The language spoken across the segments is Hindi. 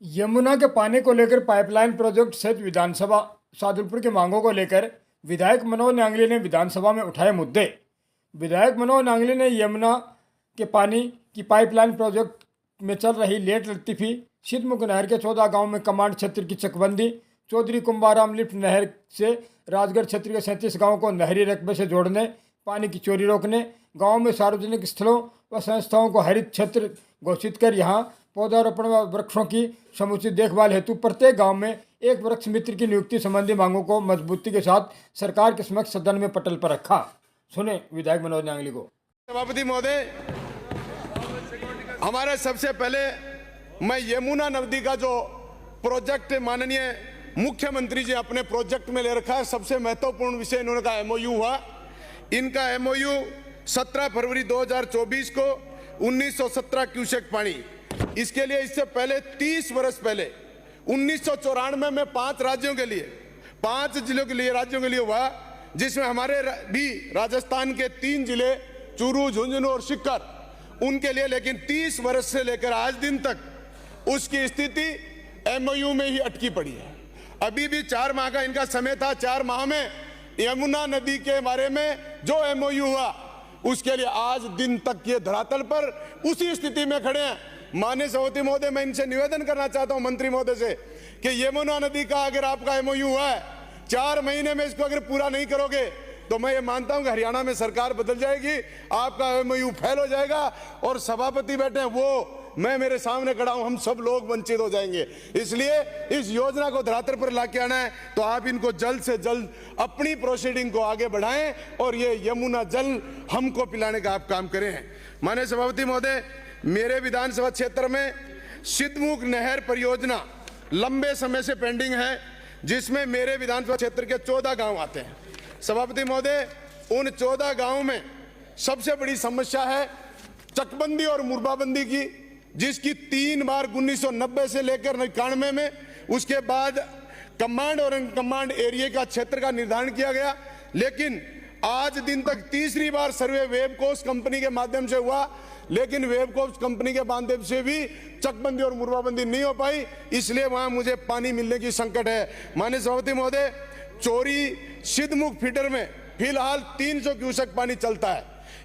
यमुना के पानी को लेकर पाइपलाइन प्रोजेक्ट सहित विधानसभा शादुलपुर की मांगों को लेकर विधायक मनोज नांगली ने विधानसभा में उठाए मुद्दे। विधायक मनोज नांगली ने यमुना के पानी की पाइपलाइन प्रोजेक्ट में चल रही लेट लतीफी सिद्धमुख नहर के 14 गांव में कमांड क्षेत्र की चकबंदी, चौधरी कुंभाराम लिफ्ट नहर से राजगढ़ क्षेत्र के 37 गाँव को नहरी रकबे से जोड़ने, पानी की चोरी रोकने, गाँव में सार्वजनिक स्थलों व संस्थाओं को हरित क्षेत्र घोषित कर यहाँ पौधारोपण व वृक्षों की समुचित देखभाल हेतु प्रत्येक गांव में एक वृक्ष मित्र की नियुक्ति संबंधी मांगों को मजबूती के साथ सरकार के समक्ष सदन में पटल पर रखा। सुने विधायक मनोज नांगली को। सभापति महोदय, हमारे सबसे पहले मैं यमुना नदी का जो प्रोजेक्ट माननीय मुख्यमंत्री जी अपने प्रोजेक्ट में ले रखा है, सबसे महत्वपूर्ण विषय इन्होंने का एमओयू हुआ। इनका एमओयू 17 फरवरी 2024 को 1917 क्यूसेक पानी, इसके लिए इससे पहले 30 वर्ष पहले 1994 में 5 राज्यों के लिए 5 जिलों के लिए राज्यों के लिए हुआ, जिसमें हमारे भी राजस्थान के 3 जिले चूरू, झुंझुनू और सीकर उनके लिए, लेकिन 30 वर्ष से लेकर आज दिन तक उसकी स्थिति एमओयू में ही अटकी पड़ी है। अभी भी 4 माह का इनका समय था। 4 माह में यमुना नदी के बारे में जो एमओयू हुआ उसके लिए आज दिन तक ये धरातल पर उसी स्थिति में खड़े हैं। माननीय सभापति महोदय, मैं इनसे निवेदन करना चाहता हूं मंत्री महोदय से कि यमुना नदी का अगर आपका एमओयू हुआ है, 4 महीने में इसको अगर पूरा नहीं करोगे तो मैं ये मानता हूं कि हरियाणा में सरकार बदल जाएगी, आपका एमओयू फेल हो जाएगा और सभापति बैठे हैं वो, मैं मेरे सामने खड़ा हूं, हम सब लोग वंचित हो जाएंगे। इसलिए इस योजना को धरातल पर लाके आना है तो आप इनको जल्द से जल्द अपनी प्रोसीडिंग को आगे बढ़ाएं और ये यमुना जल हमको पिलाने का आप काम करें। माननीय सभापति महोदय, मेरे विधानसभा क्षेत्र में सिद्धमुख नहर परियोजना लंबे समय से पेंडिंग है, जिसमें मेरे विधानसभा क्षेत्र के 14 गांव आते हैं। सभापति महोदय, उन 14 गांवों में सबसे बड़ी समस्या है चकबंदी और मुरबाबंदी की, जिसकी 3 बार 1990 से लेकर 91 में, उसके बाद कमांड और अनकमांड एरिया का क्षेत्र का निर्धारण किया गया, लेकिन आज दिन तक तीसरी बार सर्वे वेबकोस्ट कंपनी के माध्यम से हुआ, लेकिन वेबकोस्ट कंपनी के माध्यम से भी चकबंदी और मुरबाबंदी नहीं हो पाई, इसलिए वहां मुझे पानी मिलने की संकट है। माननीय सभापति महोदय, चोरी सिद्धमुख फीडर में फिलहाल 300 क्यूसेक पानी चलता है,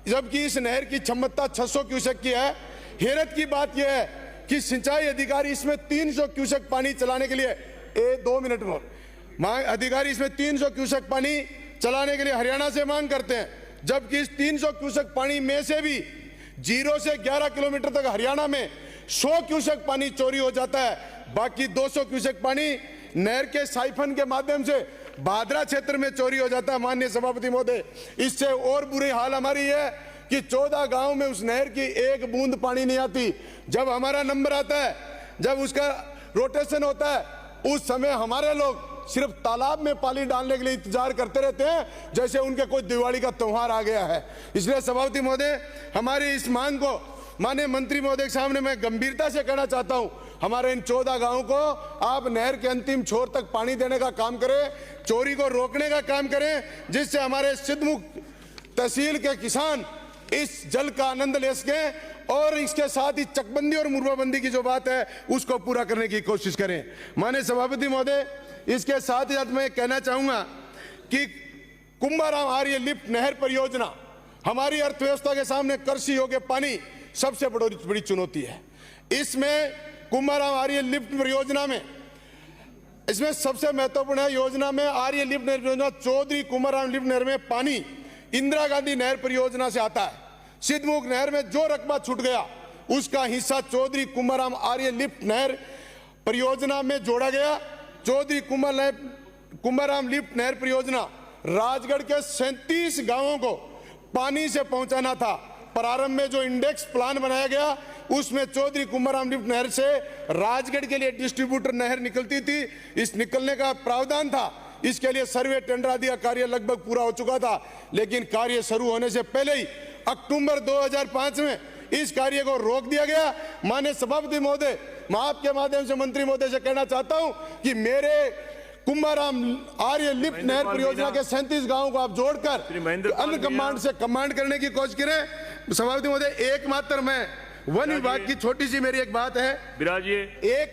जबकि इस नहर की क्षमता 600 क्यूसेक की है। हैरत की बात यह है कि सिंचाई अधिकारी इसमें 300 क्यूसेक पानी चलाने के लिए 2 मिनट में अधिकारी इसमें 300 क्यूसेक पानी चलाने के लिए हरियाणा से मांग करते हैं, जबकि इस 300 क्यूसेक पानी में से भी 0 से 11 किलोमीटर तक हरियाणा में 100 क्यूसेक पानी चोरी हो जाता है। बाकी 200 क्यूसेक पानी नहर के साइफन के माध्यम से भादरा क्षेत्र में चोरी हो जाता है। माननीय सभापति महोदय, इससे और बुरी हाल हमारी है कि 14 गांव में उस नहर की एक बूंद पानी नहीं आती। जब हमारा नंबर आता है, जब उसका रोटेशन होता है, उस समय हमारे लोग सिर्फ तालाब में पानी डालने के लिए इंतजार करते रहते हैं, जैसे उनके कोई दिवाली का त्योहार आ गया है। इसलिए सभापति महोदय, हमारी इस मांग को माननीय मंत्री महोदय के सामने मैं गंभीरता से कहना चाहता हूं, हमारे इन 14 गांवों को आप नहर के अंतिम छोर तक पानी देने का काम करें, चोरी को रोकने का काम करें, जिससे हमारे सिद्धमुख तहसील के किसान इस जल का आनंद ले सकें और इसके साथ ही चकबंदी और मुरबाबंदी की जो बात है उसको पूरा करने की कोशिश करें। माननीय सभापति महोदय, इसके साथ ही मैं कहना चाहूंगा कि कुंभाराम आर्य लिफ्ट नहर परियोजना हमारी अर्थव्यवस्था के सामने कृषि योग्य पानी सबसे बड़ी चुनौती है। इसमें कुंभाराम आर्य लिफ्ट परियोजना में इसमें सबसे महत्वपूर्ण है, योजना में आर्य लिफ्ट नहर परियोजना चौधरी कुंभाराम लिफ्ट नहर में पानी इंदिरा गांधी नहर परियोजना से आता है। सिद्धमुख नहर में जो रकबा छूट गया उसका हिस्सा चौधरी कुंभाराम आर्य लिफ्ट नहर परियोजना में जोड़ा गया। चौधरी कुंभाराम लिफ्ट नहर परियोजना राजगढ़ के 37 गांवों को पानी से पहुंचाना था। प्रारंभ में जो इंडेक्स प्लान बनाया गया उसमें चौधरी कुंभाराम लिफ्ट नहर से राजगढ़ के लिए डिस्ट्रीब्यूटर नहर निकलती थी, इस निकलने का प्रावधान था। इसके लिए सर्वे टेंडर आदि का कार्य लगभग पूरा हो चुका था, लेकिन कार्य शुरू होने से पहले ही अक्टूबर 2005 में इस कार्य को रोक दिया गया। माननीय सभापति महोदय, मैं आपके माध्यम से मंत्री महोदय से कहना चाहता हूं कि मेरे कुंभाराम आर्य लिफ्ट नहर परियोजना के 37 गांवों को आप जोड़कर अन्य कमांड से कमांड करने की कोशिश करें। सभापति महोदय, एकमात्र मैं वन विभाग की छोटी सी मेरी एक बात है, विराजिए। एक